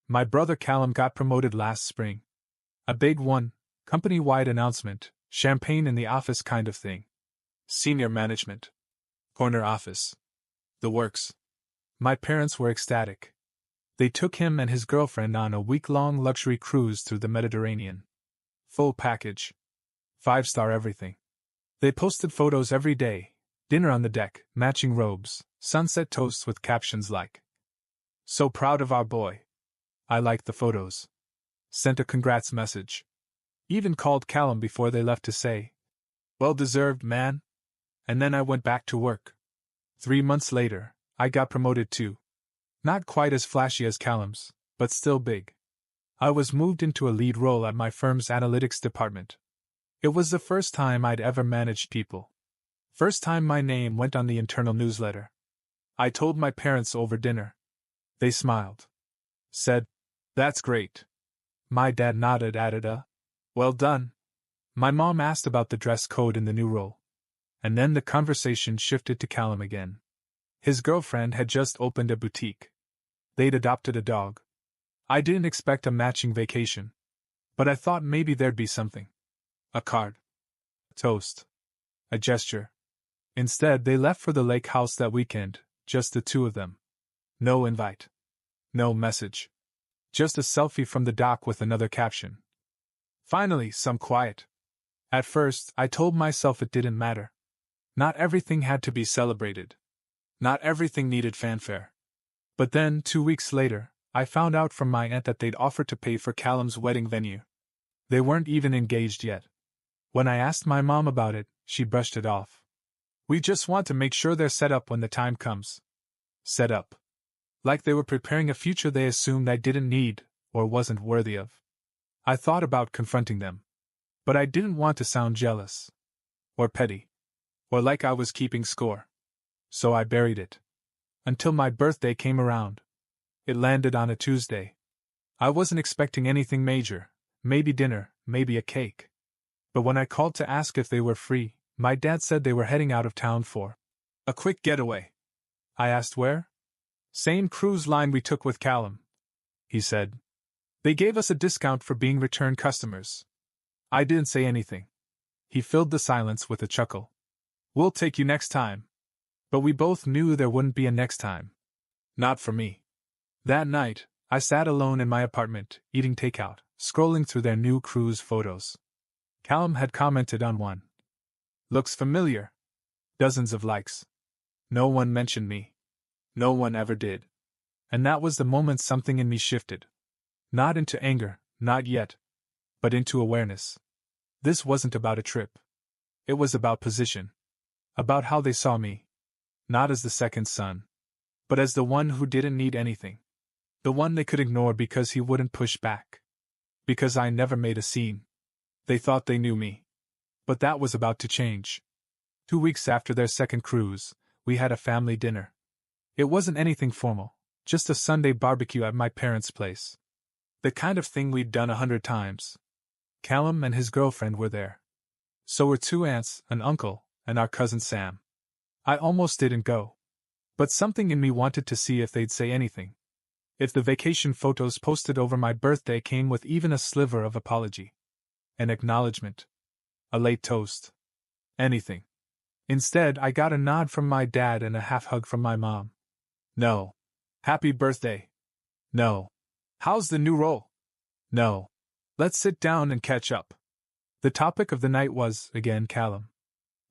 My brother Callum got promoted last spring. A big one, company-wide announcement, champagne in the office kind of thing. Senior management. Corner office. The works. My parents were ecstatic. They took him and his girlfriend on a week-long luxury cruise through the Mediterranean. Full package. 5-star everything. They posted photos every day, dinner on the deck, matching robes, sunset toasts with captions like, "So proud of our boy." I liked the photos. Sent a congrats message. Even called Callum before they left to say, "Well deserved, man." And then I went back to work. 3 months later, I got promoted too. Not quite as flashy as Callum's, but still big. I was moved into a lead role at my firm's analytics department. It was the first time I'd ever managed people. First time my name went on the internal newsletter. I told my parents over dinner. They smiled. Said, "That's great." My dad nodded, added "Well done." My mom asked about the dress code in the new role. And then the conversation shifted to Callum again. His girlfriend had just opened a boutique. They'd adopted a dog. I didn't expect a matching vacation. But I thought maybe there'd be something. A card. A toast. A gesture. Instead, they left for the lake house that weekend, just the two of them. No invite. No message. Just a selfie from the dock with another caption. Finally, some quiet. At first, I told myself it didn't matter. Not everything had to be celebrated. Not everything needed fanfare. But then, 2 weeks later, I found out from my aunt that they'd offered to pay for Callum's wedding venue. They weren't even engaged yet. When I asked my mom about it, she brushed it off. "We just want to make sure they're set up when the time comes." Set up. Like they were preparing a future they assumed I didn't need, or wasn't worthy of. I thought about confronting them. But I didn't want to sound jealous. Or petty. Or like I was keeping score. So I buried it. Until my birthday came around. It landed on a Tuesday. I wasn't expecting anything major, maybe dinner, maybe a cake. But when I called to ask if they were free, my dad said they were heading out of town for a quick getaway. I asked where? "Same cruise line we took with Callum," he said. "They gave us a discount for being return customers." I didn't say anything. He filled the silence with a chuckle. "We'll take you next time." But we both knew there wouldn't be a next time. Not for me. That night, I sat alone in my apartment, eating takeout, scrolling through their new cruise photos. Callum had commented on one. "Looks familiar." Dozens of likes. No one mentioned me. No one ever did. And that was the moment something in me shifted. Not into anger, not yet. But into awareness. This wasn't about a trip. It was about position. About how they saw me. Not as the second son. But as the one who didn't need anything. The one they could ignore because he wouldn't push back. Because I never made a scene. They thought they knew me. But that was about to change. 2 weeks after their second cruise, we had a family dinner. It wasn't anything formal, just a Sunday barbecue at my parents' place. The kind of thing we'd done 100 times. Callum and his girlfriend were there. So were 2 aunts, an uncle, and our cousin Sam. I almost didn't go. But something in me wanted to see if they'd say anything. If the vacation photos posted over my birthday came with even a sliver of apology. An acknowledgement. A late toast. Anything. Instead, I got a nod from my dad and a half hug from my mom. No. Happy birthday. No. How's the new role? No. Let's sit down and catch up. The topic of the night was, again, Callum.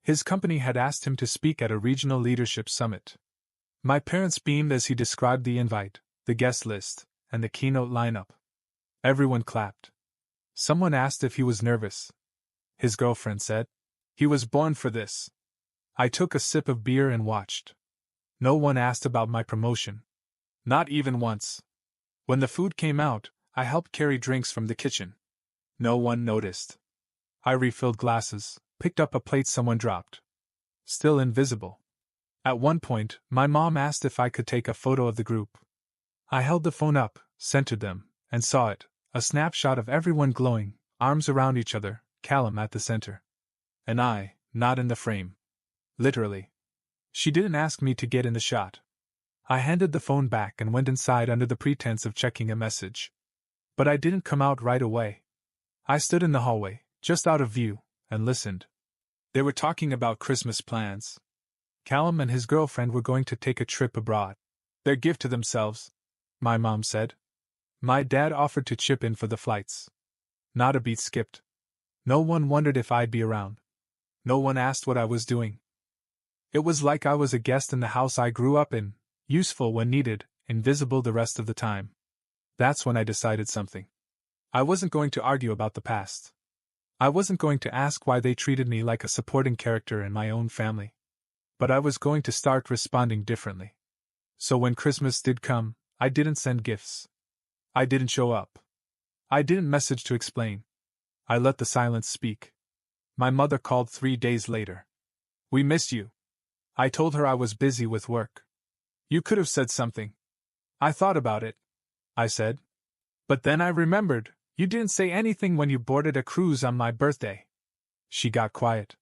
His company had asked him to speak at a regional leadership summit. My parents beamed as he described the invite, the guest list, and the keynote lineup. Everyone clapped. Someone asked if he was nervous. His girlfriend said, "He was born for this." I took a sip of beer and watched. No one asked about my promotion. Not even once. When the food came out, I helped carry drinks from the kitchen. No one noticed. I refilled glasses, picked up a plate someone dropped. Still invisible. At one point, my mom asked if I could take a photo of the group. I held the phone up, centered them, and saw it, a snapshot of everyone glowing, arms around each other, Callum at the center. And I, not in the frame. Literally. She didn't ask me to get in the shot. I handed the phone back and went inside under the pretense of checking a message. But I didn't come out right away. I stood in the hallway, just out of view, and listened. They were talking about Christmas plans. Callum and his girlfriend were going to take a trip abroad. Their gift to themselves, my mom said. My dad offered to chip in for the flights. Not a beat skipped. No one wondered if I'd be around. No one asked what I was doing. It was like I was a guest in the house I grew up in, useful when needed, invisible the rest of the time. That's when I decided something. I wasn't going to argue about the past. I wasn't going to ask why they treated me like a supporting character in my own family. But I was going to start responding differently. So when Christmas did come, I didn't send gifts. I didn't show up. I didn't message to explain. I let the silence speak. My mother called 3 days later. "We miss you." I told her I was busy with work. "You could have said something." "I thought about it," I said. "But then I remembered, you didn't say anything when you boarded a cruise on my birthday." She got quiet.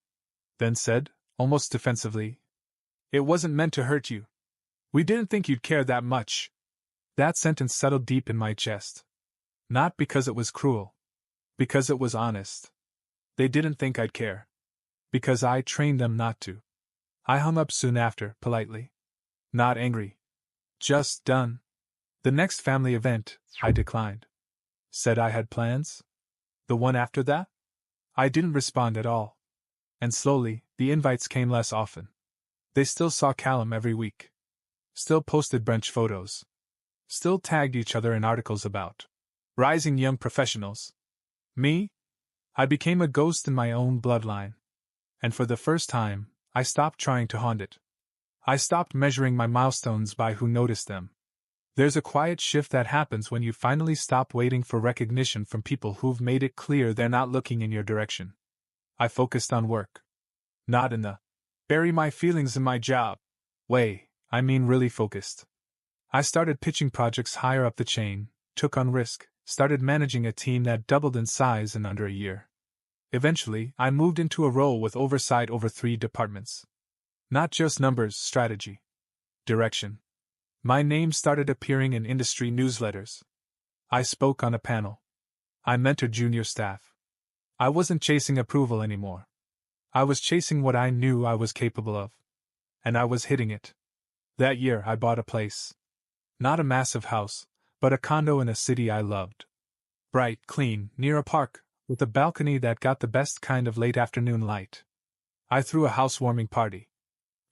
Then said, almost defensively, "It wasn't meant to hurt you. We didn't think you'd care that much." That sentence settled deep in my chest. Not because it was cruel. Because it was honest. They didn't think I'd care. Because I trained them not to. I hung up soon after, politely. Not angry. Just done. The next family event, I declined. Said I had plans? The one after that? I didn't respond at all. And slowly, the invites came less often. They still saw Callum every week. Still posted brunch photos. Still tagged each other in articles about rising young professionals. Me? I became a ghost in my own bloodline. And for the first time, I stopped trying to haunt it. I stopped measuring my milestones by who noticed them. There's a quiet shift that happens when you finally stop waiting for recognition from people who've made it clear they're not looking in your direction. I focused on work. Not in the bury my feelings in my job way, I mean really focused. I started pitching projects higher up the chain, took on risk, started managing a team that doubled in size in under a year. Eventually, I moved into a role with oversight over 3 departments. Not just numbers, strategy, direction. My name started appearing in industry newsletters. I spoke on a panel. I mentored junior staff. I wasn't chasing approval anymore. I was chasing what I knew I was capable of. And I was hitting it. That year, I bought a place. Not a massive house, but a condo in a city I loved. Bright, clean, near a park, with a balcony that got the best kind of late afternoon light. I threw a housewarming party.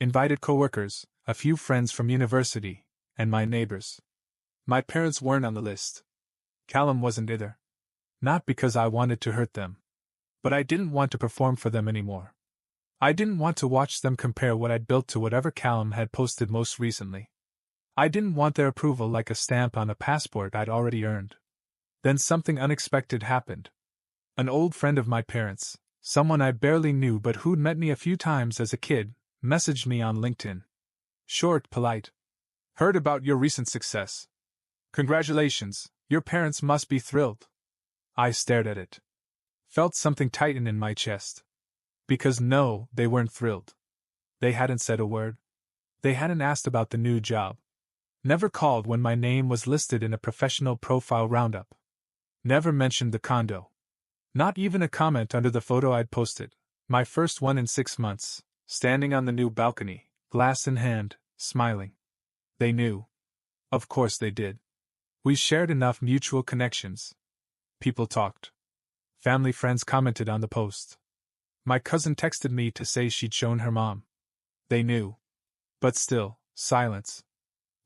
Invited coworkers, a few friends from university, and my neighbors. My parents weren't on the list. Callum wasn't either. Not because I wanted to hurt them. But I didn't want to perform for them anymore. I didn't want to watch them compare what I'd built to whatever Callum had posted most recently. I didn't want their approval like a stamp on a passport I'd already earned. Then something unexpected happened. An old friend of my parents, someone I barely knew but who'd met me a few times as a kid, messaged me on LinkedIn. Short, polite. "Heard about your recent success. Congratulations, your parents must be thrilled." I stared at it. Felt something tighten in my chest. Because no, they weren't thrilled. They hadn't said a word. They hadn't asked about the new job. Never called when my name was listed in a professional profile roundup. Never mentioned the condo. Not even a comment under the photo I'd posted, my first one in 6 months, standing on the new balcony, glass in hand, smiling. They knew. Of course they did. We shared enough mutual connections. People talked. Family friends commented on the post. My cousin texted me to say she'd shown her mom. They knew. But still, silence.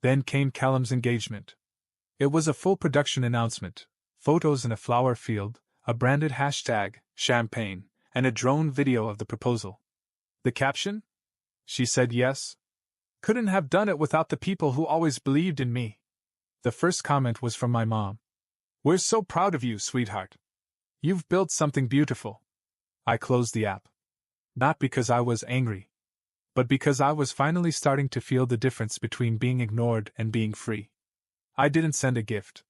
Then came Callum's engagement. It was a full production announcement, photos in a flower field, a branded hashtag, champagne, and a drone video of the proposal. The caption? She said yes. Couldn't have done it without the people who always believed in me. The first comment was from my mom. "We're so proud of you, sweetheart. You've built something beautiful." I closed the app. Not because I was angry, but because I was finally starting to feel the difference between being ignored and being free. I didn't send a gift.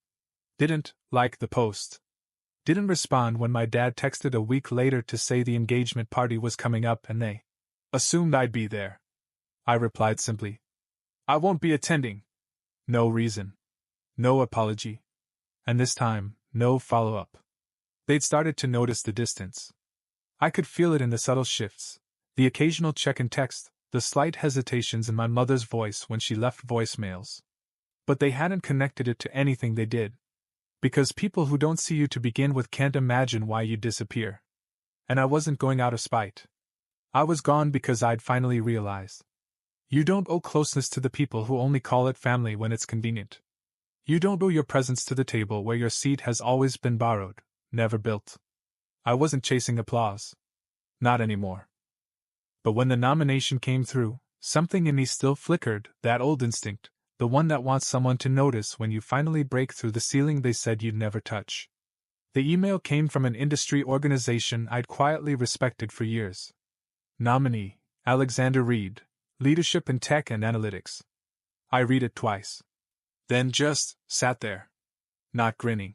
Didn't like the post. Didn't respond when my dad texted a week later to say the engagement party was coming up and they assumed I'd be there. I replied simply, "I won't be attending, No reason. No apology. And this time, no follow-up. They'd started to notice the distance. I could feel it in the subtle shifts, the occasional check in text, the slight hesitations in my mother's voice when she left voicemails. But they hadn't connected it to anything they did. Because people who don't see you to begin with can't imagine why you disappear. And I wasn't going out of spite. I was gone because I'd finally realized. You don't owe closeness to the people who only call it family when it's convenient. You don't owe your presence to the table where your seat has always been borrowed, never built. I wasn't chasing applause. Not anymore. But when the nomination came through, something in me still flickered, that old instinct, the one that wants someone to notice when you finally break through the ceiling they said you'd never touch. The email came from an industry organization I'd quietly respected for years. Nominee, Alexander Reed, Leadership in Tech and Analytics. I read it twice. Then just sat there. Not grinning.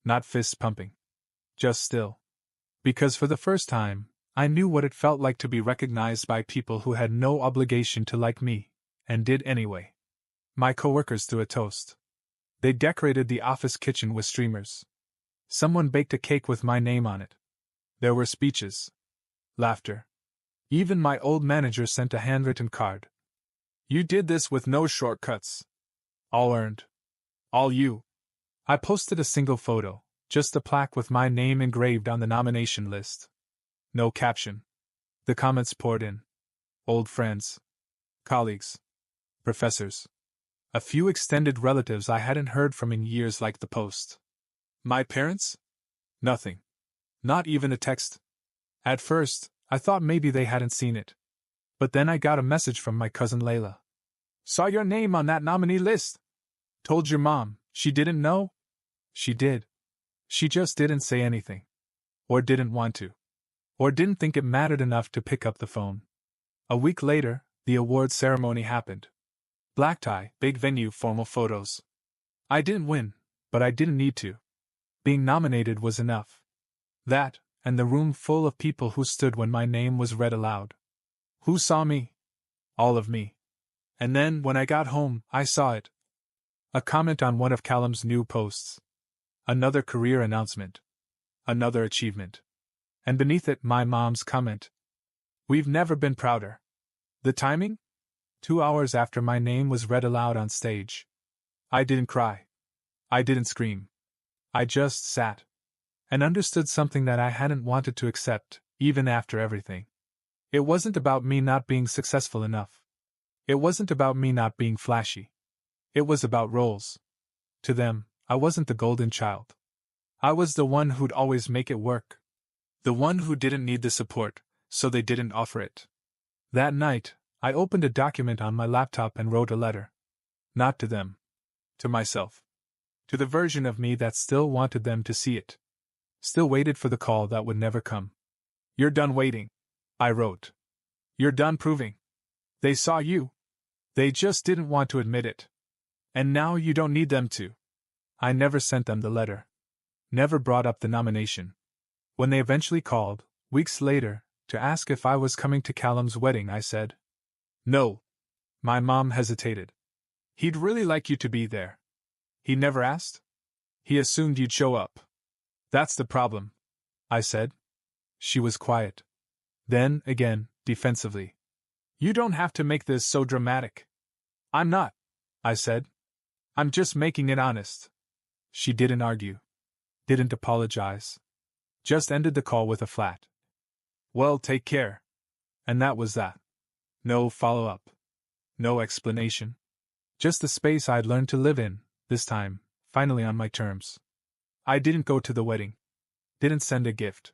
Not fist pumping. Just still. Because for the first time, I knew what it felt like to be recognized by people who had no obligation to like me, and did anyway. My coworkers threw a toast. They decorated the office kitchen with streamers. Someone baked a cake with my name on it. There were speeches. Laughter. Even my old manager sent a handwritten card. You did this with no shortcuts. All earned. All you. I posted a single photo, just a plaque with my name engraved on the nomination list. No caption. The comments poured in. Old friends. Colleagues. Professors. A few extended relatives I hadn't heard from in years like the post. My parents? Nothing. Not even a text. At first, I thought maybe they hadn't seen it. But then I got a message from my cousin Layla. Saw your name on that nominee list. Told your mom. She didn't know? She did. She just didn't say anything. Or didn't want to. Or didn't think it mattered enough to pick up the phone. A week later, the award ceremony happened. Black tie, big venue, formal photos. I didn't win, but I didn't need to. Being nominated was enough. That, and the room full of people who stood when my name was read aloud. Who saw me? All of me. And then, when I got home, I saw it. A comment on one of Callum's new posts. Another career announcement. Another achievement. And beneath it, my mom's comment. We've never been prouder. The timing? 2 hours after my name was read aloud on stage. I didn't cry. I didn't scream. I just sat. And understood something that I hadn't wanted to accept, even after everything. It wasn't about me not being successful enough. It wasn't about me not being flashy. It was about roles. To them, I wasn't the golden child. I was the one who'd always make it work. The one who didn't need the support, so they didn't offer it. That night, I opened a document on my laptop and wrote a letter. Not to them. To myself. To the version of me that still wanted them to see it. Still waited for the call that would never come. You're done waiting, I wrote. You're done proving. They saw you. They just didn't want to admit it. And now you don't need them to. I never sent them the letter. Never brought up the nomination. When they eventually called, weeks later, to ask if I was coming to Callum's wedding, I said, no. My mom hesitated. He'd really like you to be there. He never asked? He assumed you'd show up. That's the problem, I said. She was quiet. Then, again, defensively. You don't have to make this so dramatic. I'm not, I said. I'm just making it honest. She didn't argue. Didn't apologize. Just ended the call with a flat. Well, take care. And that was that. No follow-up. No explanation. Just the space I'd learned to live in, this time, finally on my terms. I didn't go to the wedding. Didn't send a gift.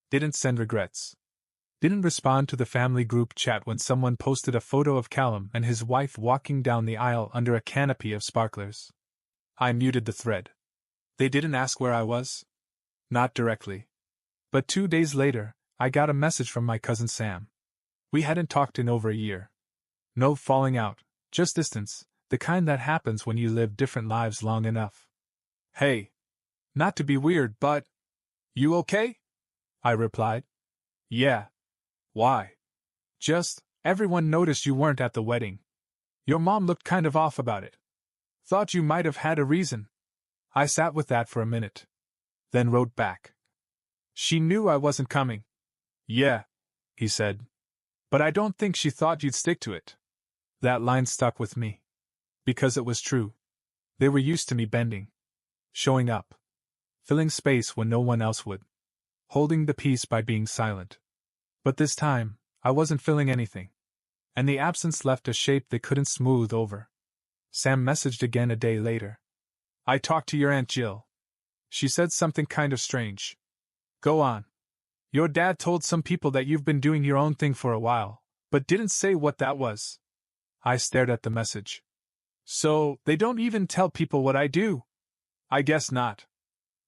Didn't send regrets. Didn't respond to the family group chat when someone posted a photo of Callum and his wife walking down the aisle under a canopy of sparklers. I muted the thread. They didn't ask where I was? Not directly. But 2 days later, I got a message from my cousin Sam. We hadn't talked in over a year. No falling out, just distance, the kind that happens when you live different lives long enough. Hey. Not to be weird, but... You okay? I replied. Yeah. Why? Just, everyone noticed you weren't at the wedding. Your mom looked kind of off about it. Thought you might have had a reason. I sat with that for a minute. Then wrote back. She knew I wasn't coming. Yeah, he said. But I don't think she thought you'd stick to it. That line stuck with me. Because it was true. They were used to me bending. Showing up. Filling space when no one else would. Holding the peace by being silent. But this time, I wasn't filling anything. And the absence left a shape they couldn't smooth over. Sam messaged again a day later. I talked to your Aunt Jill. She said something kind of strange. Go on. Your dad told some people that you've been doing your own thing for a while, but didn't say what that was. I stared at the message. So, they don't even tell people what I do? I guess not.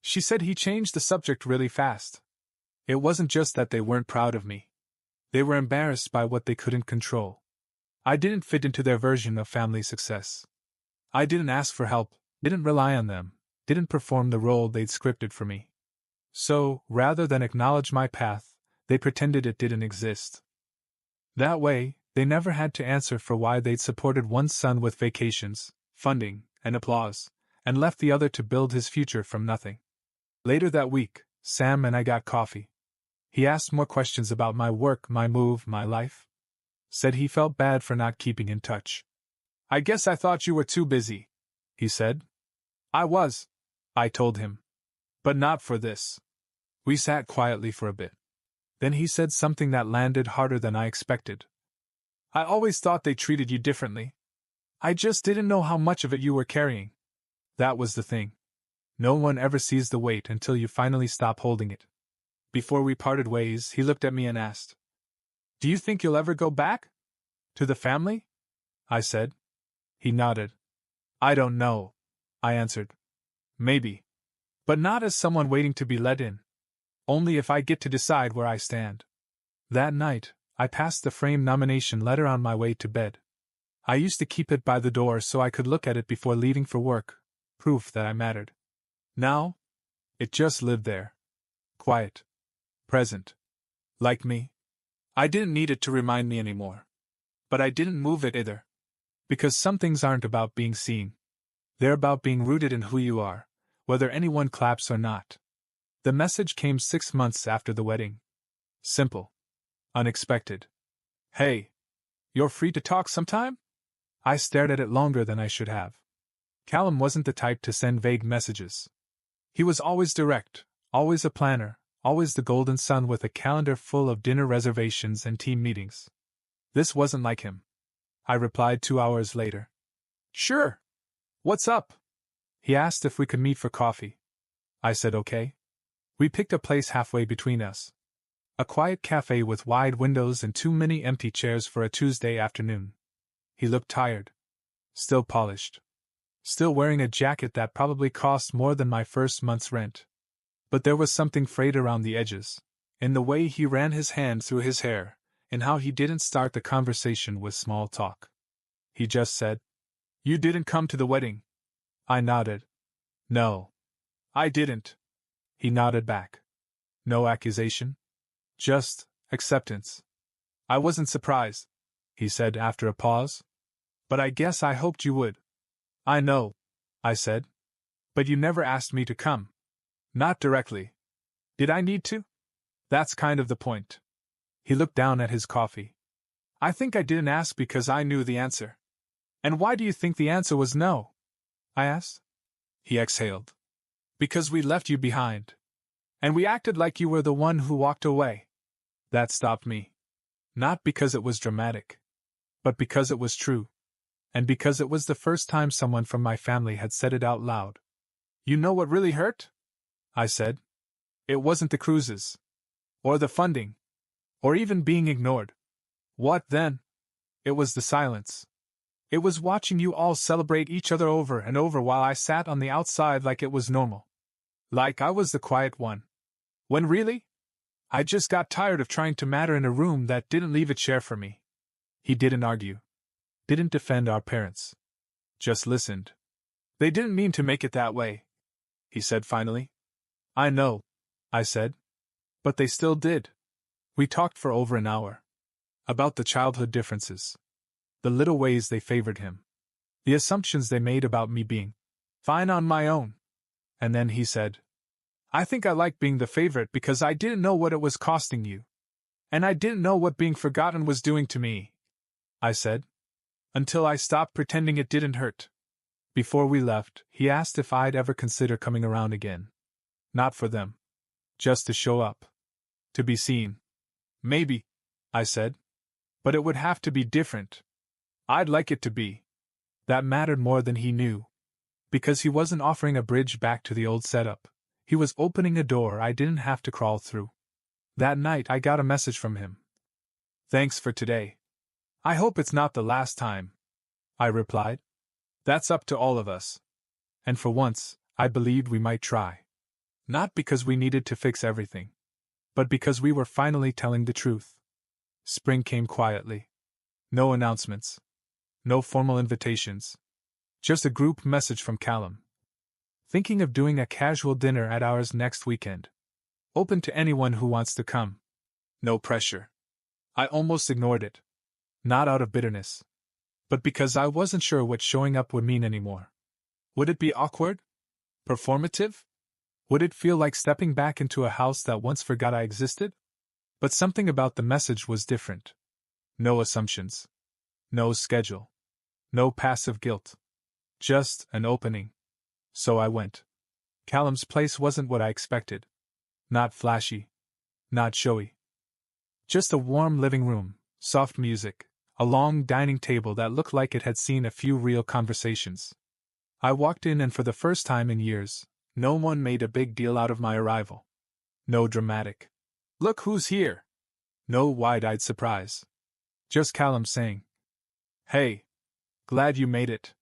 She said he changed the subject really fast. It wasn't just that they weren't proud of me. They were embarrassed by what they couldn't control. I didn't fit into their version of family success. I didn't ask for help, didn't rely on them, didn't perform the role they'd scripted for me. So, rather than acknowledge my path, they pretended it didn't exist. That way, they never had to answer for why they'd supported one son with vacations, funding, and applause, and left the other to build his future from nothing. Later that week, Sam and I got coffee. He asked more questions about my work, my move, my life. Said he felt bad for not keeping in touch. I guess I thought you were too busy, he said. I was, I told him. But not for this. We sat quietly for a bit. Then he said something that landed harder than I expected. I always thought they treated you differently. I just didn't know how much of it you were carrying. That was the thing. No one ever sees the weight until you finally stop holding it. Before we parted ways, he looked at me and asked, Do you think you'll ever go back? To the family? I said. He nodded. I don't know, I answered. Maybe. But not as someone waiting to be let in. Only if I get to decide where I stand. That night, I passed the framed nomination letter on my way to bed. I used to keep it by the door so I could look at it before leaving for work, proof that I mattered. Now, it just lived there. Quiet. Present. Like me. I didn't need it to remind me anymore. But I didn't move it either. Because some things aren't about being seen. They're about being rooted in who you are, whether anyone claps or not. The message came 6 months after the wedding. Simple. Unexpected. Hey. You're free to talk sometime? I stared at it longer than I should have. Callum wasn't the type to send vague messages. He was always direct, always a planner, always the golden son with a calendar full of dinner reservations and team meetings. This wasn't like him. I replied 2 hours later. Sure. What's up? He asked if we could meet for coffee. I said okay. We picked a place halfway between us. A quiet cafe with wide windows and too many empty chairs for a Tuesday afternoon. He looked tired. Still polished. Still wearing a jacket that probably cost more than my first month's rent. But there was something frayed around the edges, in the way he ran his hand through his hair, in how he didn't start the conversation with small talk. He just said, You didn't come to the wedding. I nodded. No. I didn't. He nodded back. No accusation? Just acceptance. I wasn't surprised, he said after a pause. But I guess I hoped you would. I know, I said. But you never asked me to come. Not directly. Did I need to? That's kind of the point. He looked down at his coffee. I think I didn't ask because I knew the answer. And why do you think the answer was no? I asked. He exhaled. Because we left you behind. And we acted like you were the one who walked away. That stopped me. Not because it was dramatic. But because it was true. And because it was the first time someone from my family had said it out loud. You know what really hurt? I said. It wasn't the cruises. Or the funding. Or even being ignored. What then? It was the silence. It was watching you all celebrate each other over and over while I sat on the outside like it was normal. Like I was the quiet one. When really? I just got tired of trying to matter in a room that didn't leave a chair for me. He didn't argue. Didn't defend our parents. Just listened. They didn't mean to make it that way, he said finally. I know, I said. But they still did. We talked for over an hour. About the childhood differences. The little ways they favored him. The assumptions they made about me being fine on my own. And then he said, I think I like being the favorite because I didn't know what it was costing you. And I didn't know what being forgotten was doing to me. I said. Until I stopped pretending it didn't hurt. Before we left, he asked if I'd ever consider coming around again. Not for them. Just to show up. To be seen. Maybe, I said. But it would have to be different. I'd like it to be. That mattered more than he knew. Because he wasn't offering a bridge back to the old setup. He was opening a door I didn't have to crawl through. That night I got a message from him. Thanks for today. I hope it's not the last time. I replied. That's up to all of us. And for once, I believed we might try. Not because we needed to fix everything, but because we were finally telling the truth. Spring came quietly. No announcements. No formal invitations. Just a group message from Callum. Thinking of doing a casual dinner at ours next weekend. Open to anyone who wants to come. No pressure. I almost ignored it. Not out of bitterness. But because I wasn't sure what showing up would mean anymore. Would it be awkward? Performative? Would it feel like stepping back into a house that once forgot I existed? But something about the message was different. No assumptions. No schedule. No passive guilt. Just an opening. So I went. Callum's place wasn't what I expected. Not flashy. Not showy. Just a warm living room, soft music, a long dining table that looked like it had seen a few real conversations. I walked in and for the first time in years, no one made a big deal out of my arrival. No dramatic, "Look who's here!" No wide-eyed surprise. Just Callum saying, "Hey, glad you made it."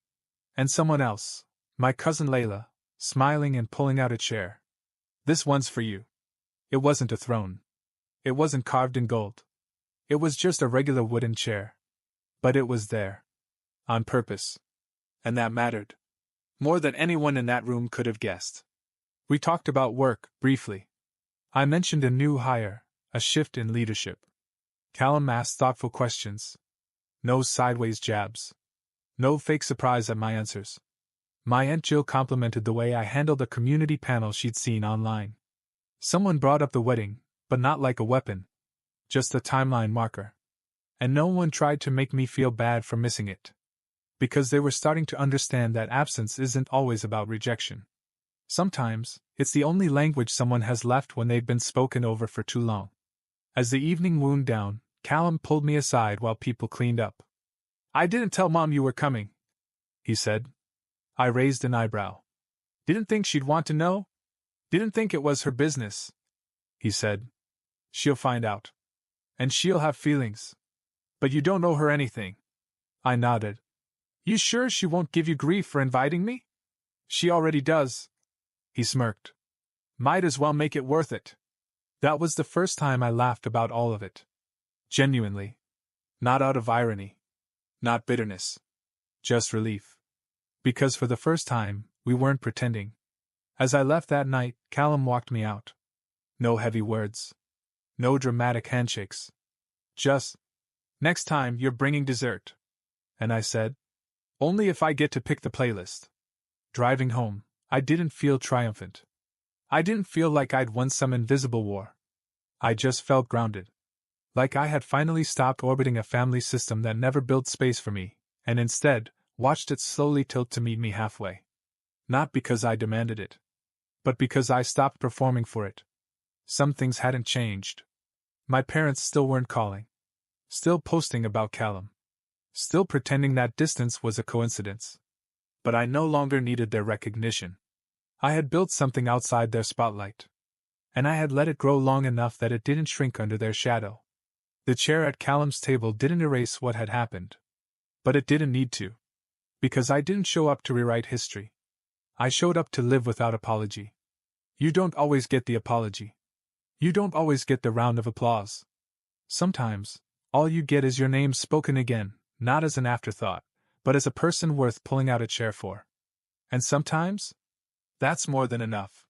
And someone else, my cousin Layla, smiling and pulling out a chair. "This one's for you." It wasn't a throne. It wasn't carved in gold. It was just a regular wooden chair. But it was there. On purpose. And that mattered. More than anyone in that room could have guessed. We talked about work, briefly. I mentioned a new hire, a shift in leadership. Callum asked thoughtful questions. No sideways jabs. No fake surprise at my answers. My Aunt Jill complimented the way I handled a community panel she'd seen online. Someone brought up the wedding, but not like a weapon. Just a timeline marker. And no one tried to make me feel bad for missing it. Because they were starting to understand that absence isn't always about rejection. Sometimes, it's the only language someone has left when they've been spoken over for too long. As the evening wound down, Callum pulled me aside while people cleaned up. "I didn't tell Mom you were coming," he said. I raised an eyebrow. "Didn't think she'd want to know? Didn't think it was her business," he said. "She'll find out. And she'll have feelings. But you don't owe her anything." I nodded. "You sure she won't give you grief for inviting me?" "She already does." He smirked. "Might as well make it worth it." That was the first time I laughed about all of it. Genuinely. Not out of irony. Not bitterness. Just relief. Because for the first time, we weren't pretending. As I left that night, Callum walked me out. No heavy words. No dramatic handshakes. Just, "Next time you're bringing dessert." And I said, "Only if I get to pick the playlist." Driving home, I didn't feel triumphant. I didn't feel like I'd won some invisible war. I just felt grounded. Like I had finally stopped orbiting a family system that never built space for me, and instead, watched it slowly tilt to meet me halfway. Not because I demanded it, but because I stopped performing for it. Some things hadn't changed. My parents still weren't calling. Still posting about Callum. Still pretending that distance was a coincidence. But I no longer needed their recognition. I had built something outside their spotlight. And I had let it grow long enough that it didn't shrink under their shadow. The chair at Callum's table didn't erase what had happened. But it didn't need to. Because I didn't show up to rewrite history. I showed up to live without apology. You don't always get the apology. You don't always get the round of applause. Sometimes, all you get is your name spoken again, not as an afterthought, but as a person worth pulling out a chair for. And sometimes, that's more than enough.